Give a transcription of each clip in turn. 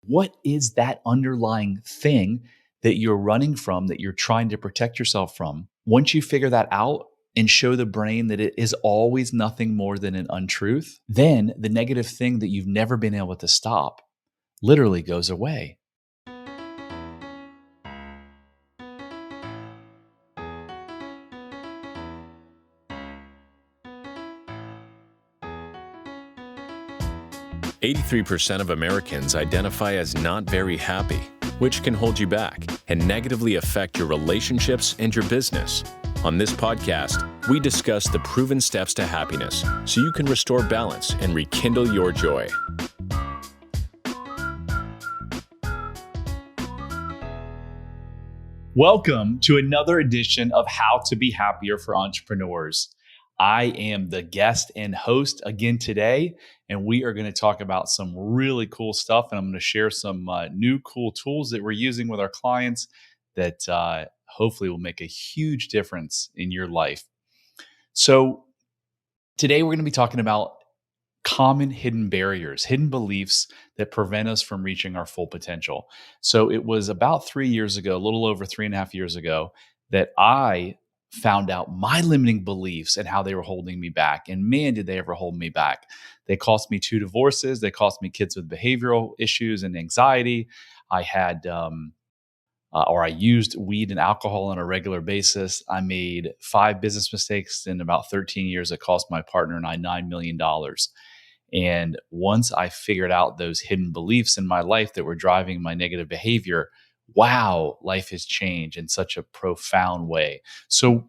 What is that underlying thing that you're running from, that you're trying to protect yourself from? Once you figure that out and show the brain that it is always nothing more than an untruth, then the negative thing that you've never been able to stop literally goes away. "83% of Americans identify as not very happy, which can hold you back and negatively affect your relationships and your business." On this podcast, we discuss the proven steps to happiness so you can restore balance and rekindle your joy. Welcome to another edition of How to Be Happier for Entrepreneurs. I am the guest and host again today, and we are going to talk about some really cool stuff. And I'm going to share some new cool tools that we're using with our clients that hopefully will make a huge difference in your life. So today we're going to be talking about common hidden barriers, hidden beliefs that prevent us from reaching our full potential. So it was about 3 years ago, a little over 3.5 years ago, that I found out my limiting beliefs and how they were holding me back. And man, did they ever hold me back. They cost me 2 divorces. They cost me kids with behavioral issues and anxiety. I had, I used weed and alcohol on a regular basis. I made 5 business mistakes in about 13 years that cost my partner and I $9 million. And once I figured out those hidden beliefs in my life that were driving my negative behavior, wow, life has changed in such a profound way. So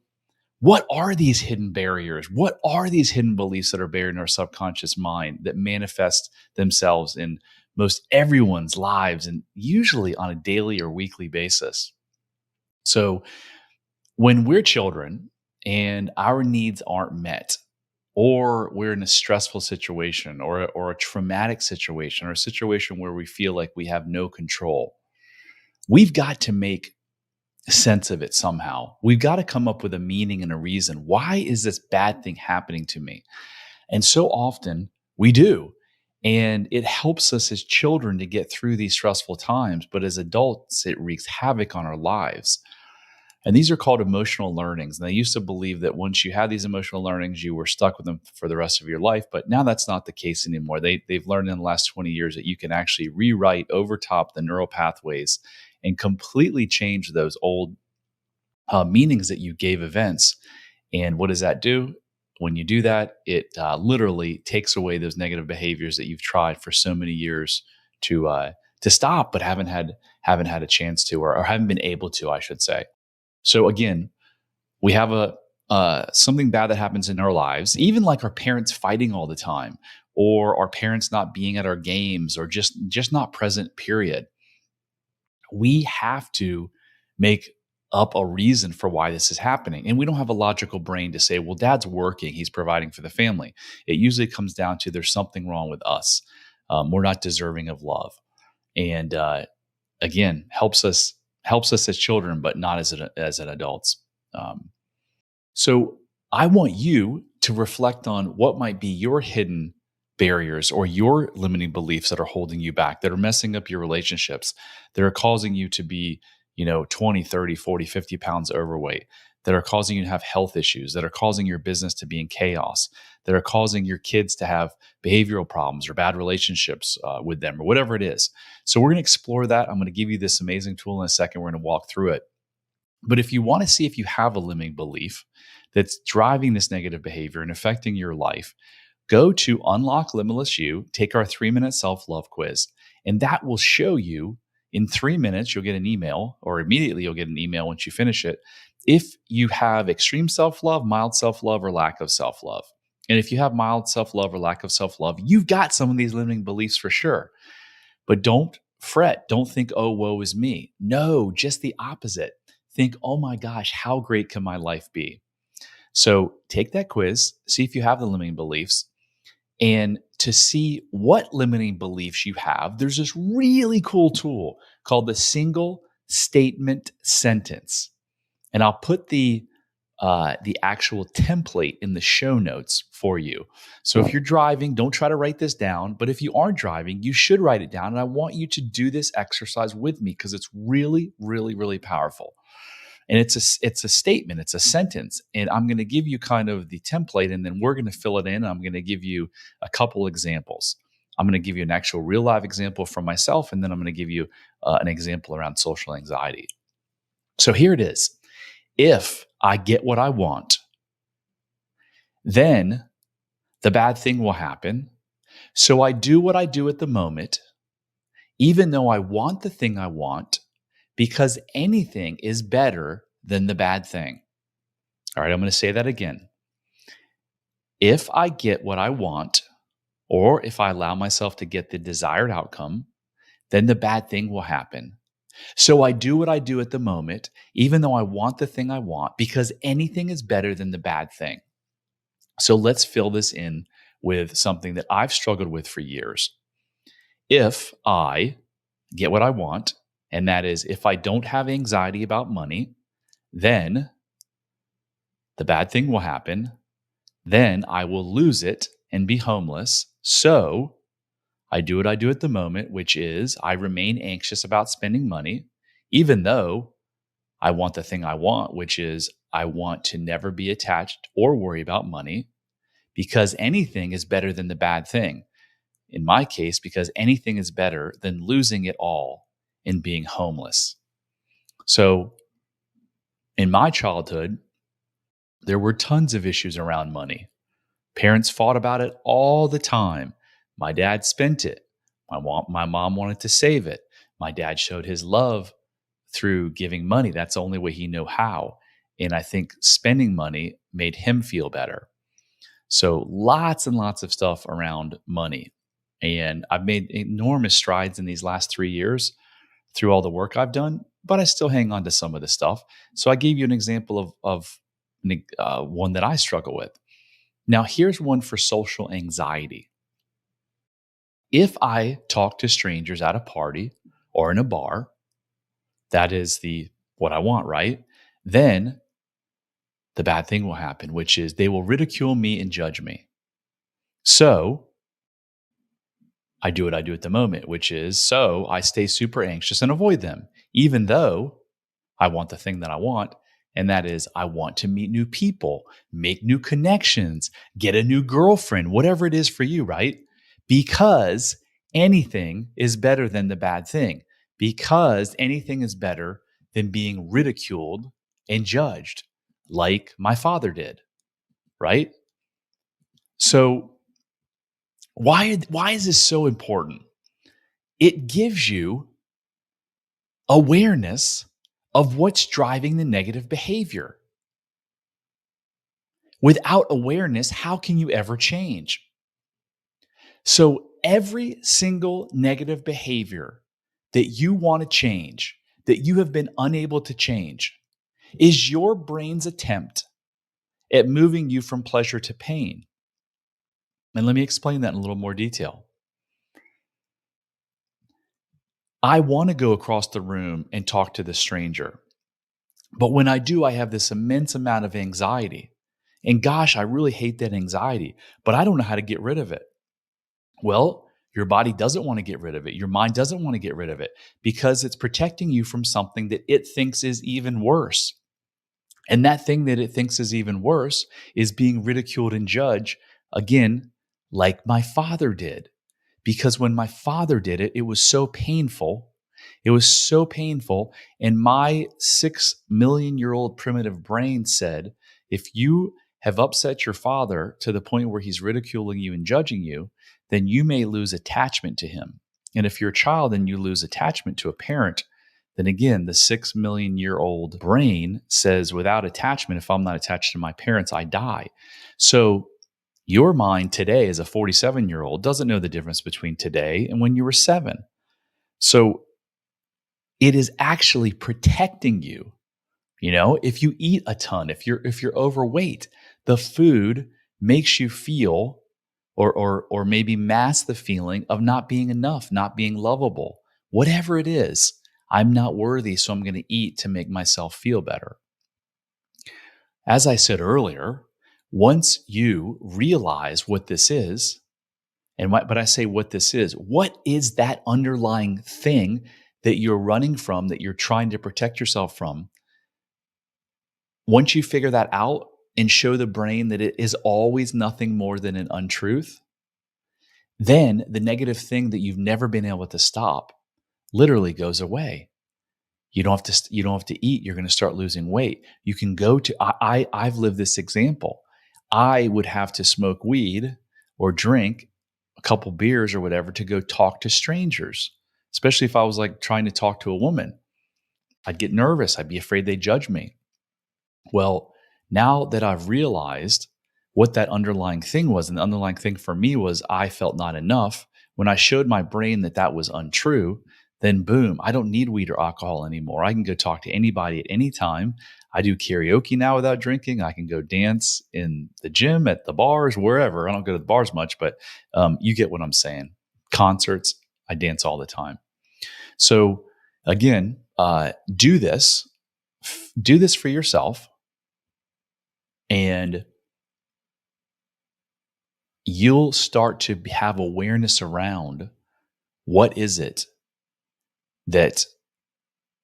what are these hidden barriers? What are these hidden beliefs that are buried in our subconscious mind that manifest themselves in most everyone's lives and usually on a daily or weekly basis? So when we're children and our needs aren't met, or we're in a stressful situation or a traumatic situation or a situation where we feel like we have no control, we've got to make sense of it somehow. We've got to come up with a meaning and a reason. Why is this bad thing happening to me? And so often we do. And it helps us as children to get through these stressful times. But as adults, it wreaks havoc on our lives. And these are called emotional learnings. And they used to believe that once you had these emotional learnings, you were stuck with them for the rest of your life. But now that's not the case anymore. They've learned in the last 20 years that you can actually rewrite over top the neural pathways and completely change those old meanings that you gave events. And what does that do? When you do that, it literally takes away those negative behaviors that you've tried for so many years to stop, but haven't had a chance to, or haven't been able to, I should say. So again, we have something bad that happens in our lives, even like our parents fighting all the time, or our parents not being at our games, or just not present, period. We have to make up a reason for why this is happening. And we don't have a logical brain to say, well, dad's working, he's providing for the family. It usually comes down to there's something wrong with us. We're not deserving of love. And again, helps us as children, but not as an adults. So I want you to reflect on what might be your hidden barriers or your limiting beliefs that are holding you back, that are messing up your relationships, that are causing you to be, 20, 30, 40, 50 pounds overweight, that are causing you to have health issues, that are causing your business to be in chaos, that are causing your kids to have behavioral problems or bad relationships with them, or whatever it is. So we're going to explore that. I'm going to give you this amazing tool in a second. We're going to walk through it. But if you want to see if you have a limiting belief that's driving this negative behavior and affecting your life, go to Unlock Limitless You, take our 3-minute self-love quiz, and that will show you in 3 minutes, you'll get an email, or immediately you'll get an email once you finish it, if you have extreme self-love, mild self-love, or lack of self-love. And if you have mild self-love or lack of self-love, you've got some of these limiting beliefs for sure. But don't fret. Don't think, oh, woe is me. No, just the opposite. Think, oh my gosh, how great can my life be? So take that quiz, see if you have the limiting beliefs. And to see what limiting beliefs you have, there's this really cool tool called the single statement sentence. And I'll put the the actual template in the show notes for you. So if you're driving, don't try to write this down. But if you aren't driving, you should write it down. And I want you to do this exercise with me because it's really, really, really powerful. And it's a statement, it's a sentence. And I'm going to give you kind of the template, and then we're going to fill it in. I'm going to give you a couple examples. I'm going to give you an actual real live example from myself, and then I'm going to give you an example around social anxiety. So here it is. If I get what I want, then the bad thing will happen. So I do what I do at the moment, even though I want the thing I want, because anything is better than the bad thing. All right, I'm going to say that again. If I get what I want, or if I allow myself to get the desired outcome, then the bad thing will happen. So I do what I do at the moment, even though I want the thing I want, because anything is better than the bad thing. So let's fill this in with something that I've struggled with for years. If I get what I want, and that is if I don't have anxiety about money, then the bad thing will happen. Then I will lose it and be homeless. So I do what I do at the moment, which is I remain anxious about spending money, even though I want the thing I want, which is I want to never be attached or worry about money, because anything is better than the bad thing. In my case, because anything is better than losing it all and being homeless. So in my childhood, there were tons of issues around money. Parents fought about it all the time. My dad spent it. My mom wanted to save it. My dad showed his love through giving money. That's the only way he knew how. And I think spending money made him feel better. So lots and lots of stuff around money. And I've made enormous strides in these last 3 years through all the work I've done, but I still hang on to some of the stuff. So I gave you an example of one that I struggle with. Now, here's one for social anxiety. If I talk to strangers at a party or in a bar, that is what I want, right? Then the bad thing will happen, which is they will ridicule me and judge me. So I do what I do at the moment, which is so I stay super anxious and avoid them, even though I want the thing that I want. And that is, I want to meet new people, make new connections, get a new girlfriend, whatever it is for you, right? Because anything is better than the bad thing, because anything is better than being ridiculed and judged, like my father did, right? So why is this so important? It gives you awareness of what's driving the negative behavior. Without awareness, how can you ever change? So every single negative behavior that you want to change, that you have been unable to change, is your brain's attempt at moving you from pleasure to pain. And let me explain that in a little more detail. I want to go across the room and talk to the stranger. But when I do, I have this immense amount of anxiety. And gosh, I really hate that anxiety, but I don't know how to get rid of it. Well, your body doesn't want to get rid of it. Your mind doesn't want to get rid of it because it's protecting you from something that it thinks is even worse. And that thing that it thinks is even worse is being ridiculed and judged, again, like my father did. Because when my father did it, it was so painful. It was so painful. And my 6 million year old primitive brain said, if you have upset your father to the point where he's ridiculing you and judging you, then you may lose attachment to him. And if you're a child and you lose attachment to a parent, then again, the 6 million year old brain says, without attachment, if I'm not attached to my parents, I die. So your mind today as a 47-year-old doesn't know the difference between today and when you were 7. So it is actually protecting you. You know, if you eat a ton, if you're overweight, the food makes you feel or maybe mask the feeling of not being enough, not being lovable. Whatever it is, I'm not worthy, so I'm going to eat to make myself feel better. As I said earlier, once you realize what this is, but I say what this is, what is that underlying thing that you're running from, that you're trying to protect yourself from? Once you figure that out and show the brain that it is always nothing more than an untruth, then the negative thing that you've never been able to stop literally goes away. You don't have to eat. You're going to start losing weight. You can go to I've lived this example. I would have to smoke weed or drink a couple beers or whatever to go talk to strangers, especially if I was like trying to talk to a woman. I'd get nervous. I'd be afraid they'd judge me. Well, now that I've realized what that underlying thing was, and the underlying thing for me was I felt not enough, when I showed my brain that that was untrue, then boom, I don't need weed or alcohol anymore. I can go talk to anybody at any time. I do karaoke now without drinking. I can go dance in the gym, at the bars, wherever. I don't go to the bars much, but you get what I'm saying. Concerts, I dance all the time. So again, do this for yourself, and you'll start to have awareness around what is it that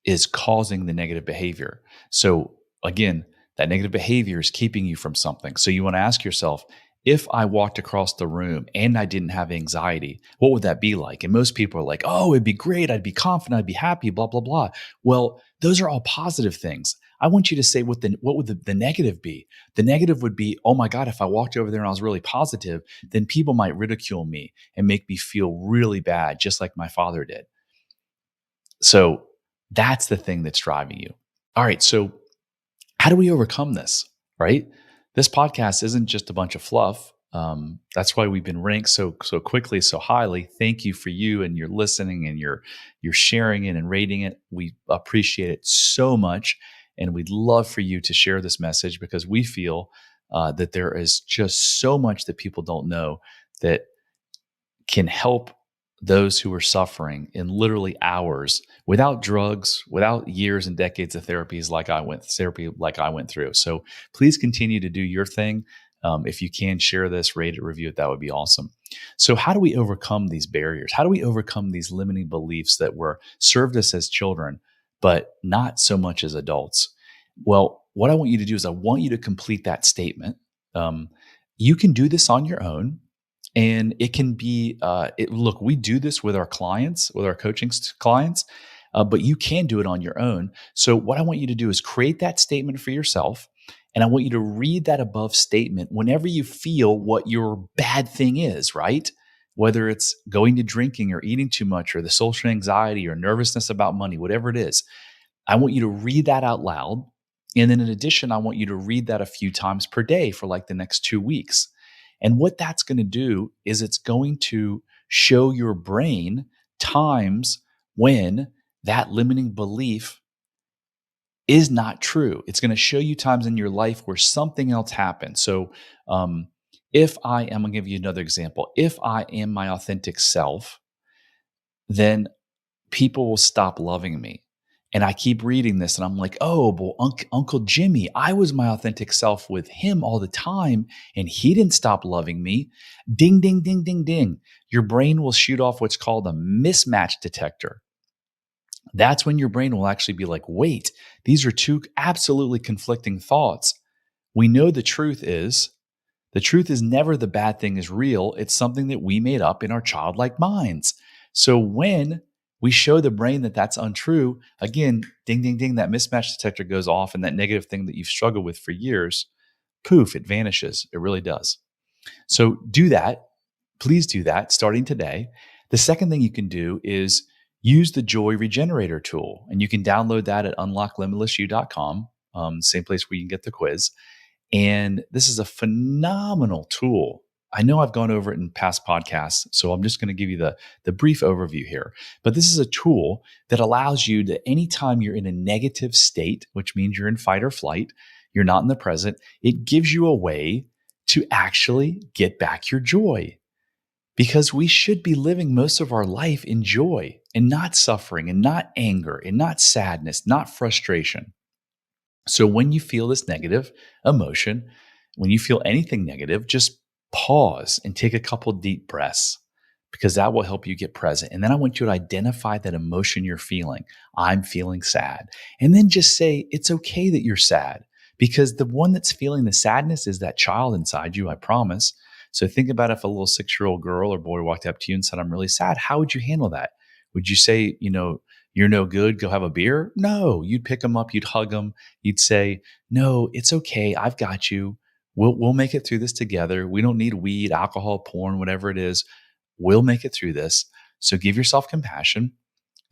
is causing the negative behavior. So again, that negative behavior is keeping you from something. So you want to ask yourself, if I walked across the room and I didn't have anxiety, what would that be like? And most people are like, oh, it'd be great. I'd be confident. I'd be happy, blah, blah, blah. Well, those are all positive things. I want you to say what would the negative be? The negative would be, oh my God, if I walked over there and I was really positive, then people might ridicule me and make me feel really bad, just like my father did. So that's the thing that's driving you. All right. So how do we overcome this? Right? This podcast isn't just a bunch of fluff. That's why we've been ranked so quickly, so highly. Thank you for you and your listening and you're sharing it and rating it. We appreciate it so much, and we'd love for you to share this message, because we feel that there is just so much that people don't know that can help those who are suffering in literally hours, without drugs, without years and decades of therapy like I went through. So please continue to do your thing. If you can share this, rate it, review it, that would be awesome. So how do we overcome these barriers? How do we overcome these limiting beliefs that were served us as children, but not so much as adults? Well, what I want you to do is I want you to complete that statement. You can do this on your own. And it can be, look, we do this with our clients, with our coaching clients, but you can do it on your own. So what I want you to do is create that statement for yourself. And I want you to read that above statement whenever you feel what your bad thing is, right? Whether it's going to drinking or eating too much or the social anxiety or nervousness about money, whatever it is. I want you to read that out loud. And then in addition, I want you to read that a few times per day for like the next 2 weeks. And what that's going to do is it's going to show your brain times when that limiting belief is not true. It's going to show you times in your life where something else happened. So I'm going to give you another example. If I am my authentic self, then people will stop loving me. And I keep reading this and I'm like, oh, well, Uncle Jimmy, I was my authentic self with him all the time and he didn't stop loving me. Ding, ding, ding, ding, ding. Your brain will shoot off what's called a mismatch detector. That's when your brain will actually be like, wait, these are two absolutely conflicting thoughts. We know the truth is never the bad thing is real. It's something that we made up in our childlike minds. So when we show the brain that that's untrue, again, ding, ding, ding, that mismatch detector goes off and that negative thing that you've struggled with for years, poof, it vanishes. It really does. So do that. Please do that starting today. The second thing you can do is use the Joy Regenerator tool. And you can download that at unlocklimitlessyou.com, same place where you can get the quiz. And this is a phenomenal tool. I know I've gone over it in past podcasts, so I'm just going to give you the brief overview here. But this is a tool that allows you to, anytime you're in a negative state, which means you're in fight or flight, you're not in the present, it gives you a way to actually get back your joy. Because we should be living most of our life in joy and not suffering and not anger and not sadness, not frustration. So when you feel this negative emotion, when you feel anything negative, just pause and take a couple deep breaths because that will help you get present. And then I want you to identify that emotion you're feeling. I'm feeling sad. And then just say, it's okay that you're sad because the one that's feeling the sadness is that child inside you, I promise. So think about if a little 6-year-old girl or boy walked up to you and said, I'm really sad. How would you handle that? Would you say, you're no good, go have a beer? No, you'd pick them up, you'd hug them, you'd say, no, it's okay. I've got you. We'll make it through this together. We don't need weed, alcohol, porn, whatever it is. We'll make it through this. So give yourself compassion.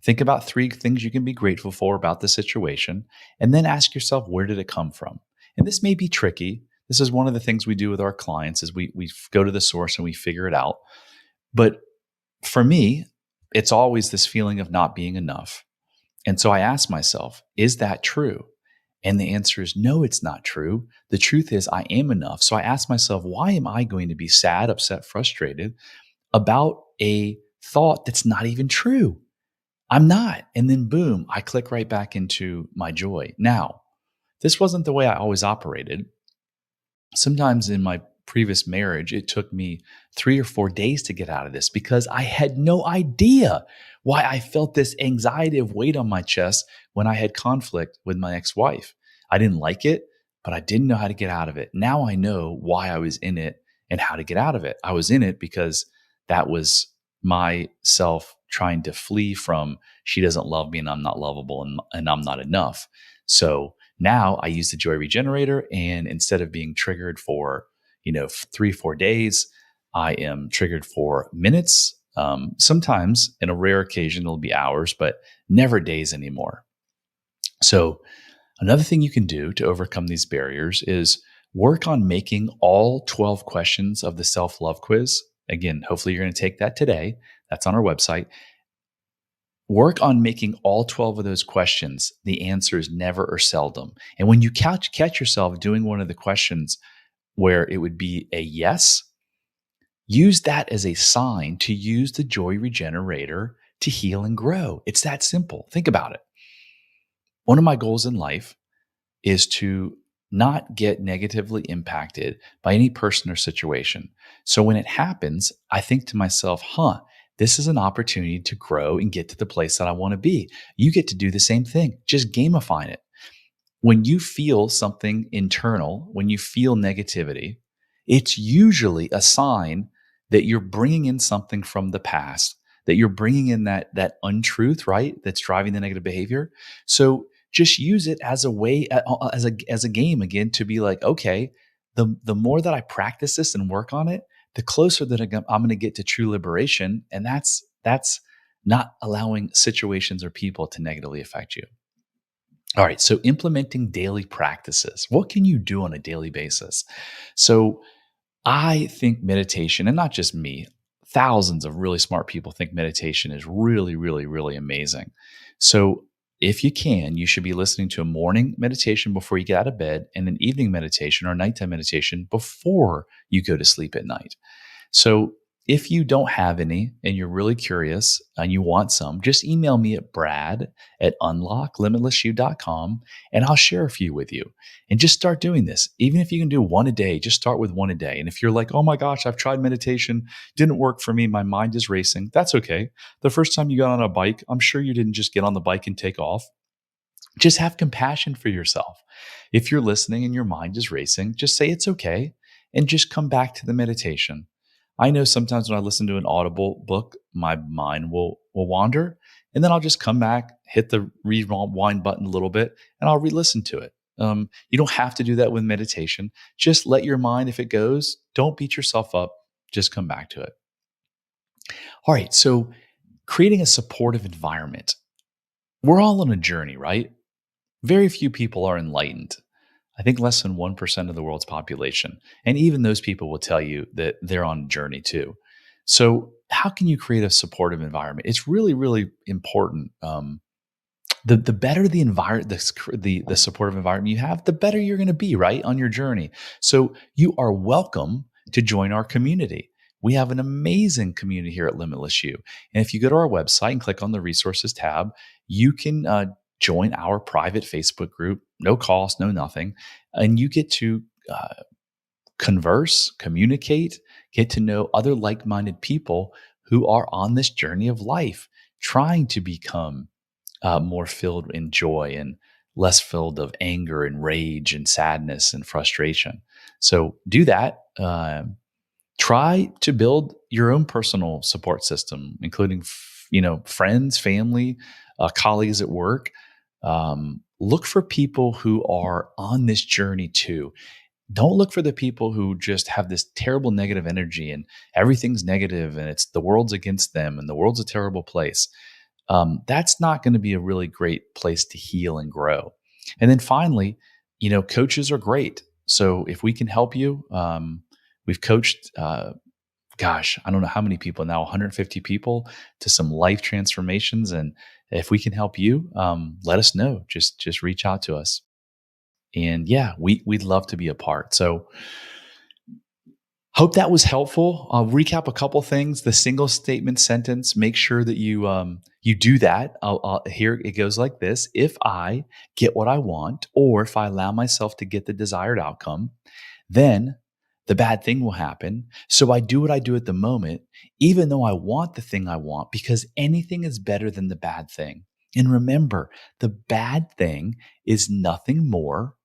Think about 3 things you can be grateful for about the situation, and then ask yourself, where did it come from? And this may be tricky. This is one of the things we do with our clients is we go to the source and we figure it out. But for me, it's always this feeling of not being enough. And so I ask myself, is that true? And the answer is no, it's not true. The truth is I am enough. So I ask myself, why am I going to be sad, upset, frustrated about a thought that's not even true? I'm not. And then boom, I click right back into my joy. Now, this wasn't the way I always operated. Sometimes in my previous marriage, it took me 3 or 4 days to get out of this because I had no idea why I felt this anxiety of weight on my chest when I had conflict with my ex-wife. I didn't like it, but I didn't know how to get out of it. Now I know why I was in it and how to get out of it. I was in it because that was myself trying to flee from she doesn't love me and I'm not lovable and I'm not enough. So now I use the Joy Regenerator, and instead of being triggered for 3, 4 days, I am triggered for minutes. Sometimes, in a rare occasion, it'll be hours, but never days anymore. So another thing you can do to overcome these barriers is work on making all 12 questions of the self-love quiz. Again, hopefully you're going to take that today. That's on our website. Work on making all 12 of those questions the answers never or seldom. And when you catch yourself doing one of the questions where it would be a yes, use that as a sign to use the Joy Regenerator to heal and grow. It's that simple. Think about it. One of my goals in life is to not get negatively impacted by any person or situation. So when it happens, I think to myself, this is an opportunity to grow and get to the place that I want to be. You get to do the same thing, just gamify it. When you feel something internal, when you feel negativity, it's usually a sign that you're bringing in something from the past, that you're bringing in that untruth, right? That's driving the negative behavior. So just use it as a way, as a game again, to be like, okay, the more that I practice this and work on it, the closer that I'm going to get to true liberation. And that's not allowing situations or people to negatively affect you. All right, so implementing daily practices. What can you do on a daily basis? So I think meditation, and not just me, thousands of really smart people think meditation is really, really, really amazing. So if you can, you should be listening to a morning meditation before you get out of bed and an evening meditation or nighttime meditation before you go to sleep at night. So if you don't have any and you're really curious and you want some, just email me at brad@unlocklimitlessyou.com and I'll share a few with you. And just start doing this. Even if you can do one a day, just start with one a day. And if you're like, oh my gosh, I've tried meditation, didn't work for me, my mind is racing, that's okay. The first time you got on a bike, I'm sure you didn't just get on the bike and take off. Just have compassion for yourself. If you're listening and your mind is racing, just say it's okay and just come back to the meditation. I know sometimes when I listen to an audible book, my mind will wander, and then I'll just come back, hit the rewind button a little bit, and I'll re-listen to it. You don't have to do that with meditation. Just let your mind, if it goes, don't beat yourself up. Just come back to it. All right, so creating a supportive environment. We're all on a journey, right? Very few people are enlightened. I think less than 1% of the world's population. And even those people will tell you that they're on a journey too. So how can you create a supportive environment? It's really, really important. The better the environment, the supportive environment you have, the better you're going to be, right, on your journey. So you are welcome to join our community. We have an amazing community here at Limitless You. And if you go to our website and click on the resources tab, you can join our private Facebook group, no cost, no nothing. And you get to converse, communicate, get to know other like-minded people who are on this journey of life, trying to become more filled in joy and less filled of anger and rage and sadness and frustration. So do that. Try to build your own personal support system, including friends, family, colleagues at work. Look for people who are on this journey too. Don't look for the people who just have this terrible negative energy and everything's negative and it's the world's against them and the world's a terrible place. That's not going to be a really great place to heal and grow. And then finally, coaches are great. So if we can help you, we've coached, I don't know how many people now, 150 people to some life transformations. And if we can help you, let us know. Just reach out to us. And yeah, we'd love to be a part. So hope that was helpful. I'll recap a couple things. The single statement sentence, make sure that you do that. Here it goes like this. If I get what I want, or if I allow myself to get the desired outcome, then the bad thing will happen. So I do what I do at the moment, even though I want the thing I want, because anything is better than the bad thing. And remember, the bad thing is nothing more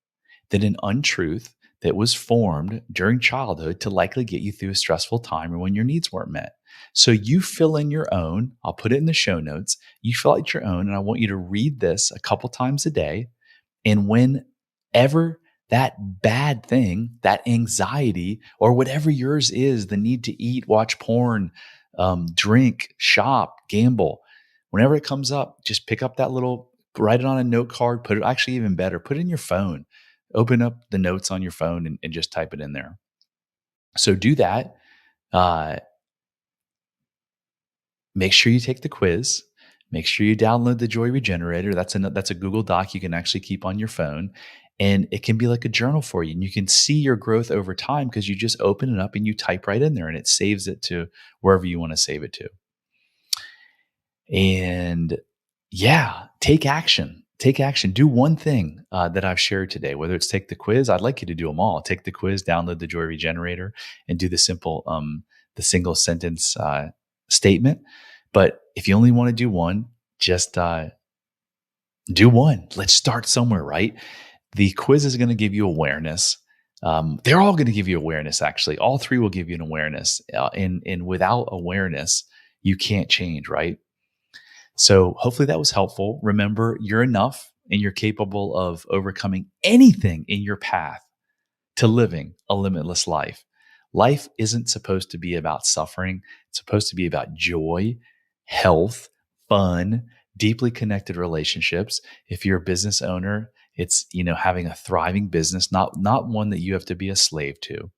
than an untruth that was formed during childhood to likely get you through a stressful time or when your needs weren't met. So you fill in your own. I'll put it in the show notes. You fill out your own, and I want you to read this a couple times a day. And whenever that bad thing, that anxiety, or whatever yours is, the need to eat, watch porn, drink, shop, gamble, whenever it comes up, just pick up that write it on a note card, put it, actually even better, put it in your phone. Open up the notes on your phone and just type it in there. So do that. Make sure you take the quiz. Make sure you download the Joy Regenerator. That's a Google Doc you can actually keep on your phone. And it can be like a journal for you. And you can see your growth over time because you just open it up and you type right in there and it saves it to wherever you want to save it to. And yeah, take action. Take action. Do one thing that I've shared today, whether it's take the quiz. I'd like you to do them all. Take the quiz, download the Joy Regenerator, and do the simple, the single sentence statement. But if you only want to do one, just do one. Let's start somewhere, right? The quiz is going to give you awareness. They're all going to give you awareness, actually. All three will give you an awareness. And without awareness, you can't change, right? So hopefully that was helpful. Remember, you're enough and you're capable of overcoming anything in your path to living a limitless life. Life isn't supposed to be about suffering. It's supposed to be about joy, health, fun, deeply connected relationships. If you're a business owner, it's, having a thriving business, not one that you have to be a slave to.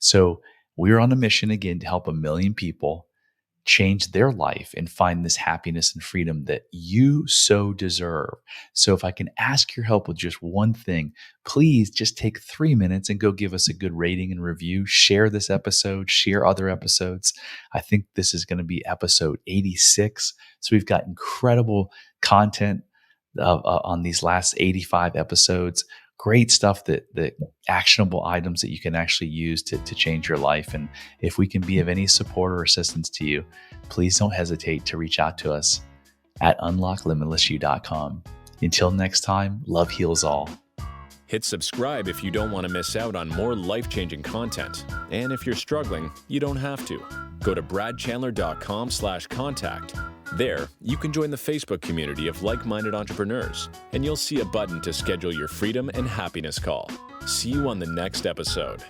So we're on a mission again to help 1 million people change their life and find this happiness and freedom that you so deserve. So if I can ask your help with just one thing, please just take 3 minutes and go give us a good rating and review. Share this episode, share other episodes. I think this is going to be episode 86. So we've got incredible content on these last 85 episodes. Great stuff, that actionable items that you can actually use to change your life. And if we can be of any support or assistance to you, please don't hesitate to reach out to us at unlocklimitlessyou.com. Until next time, love heals all. Hit subscribe if you don't want to miss out on more life-changing content. And if you're struggling, you don't have to. Go to bradchandler.com/contact. There, you can join the Facebook community of like-minded entrepreneurs, and you'll see a button to schedule your freedom and happiness call. See you on the next episode.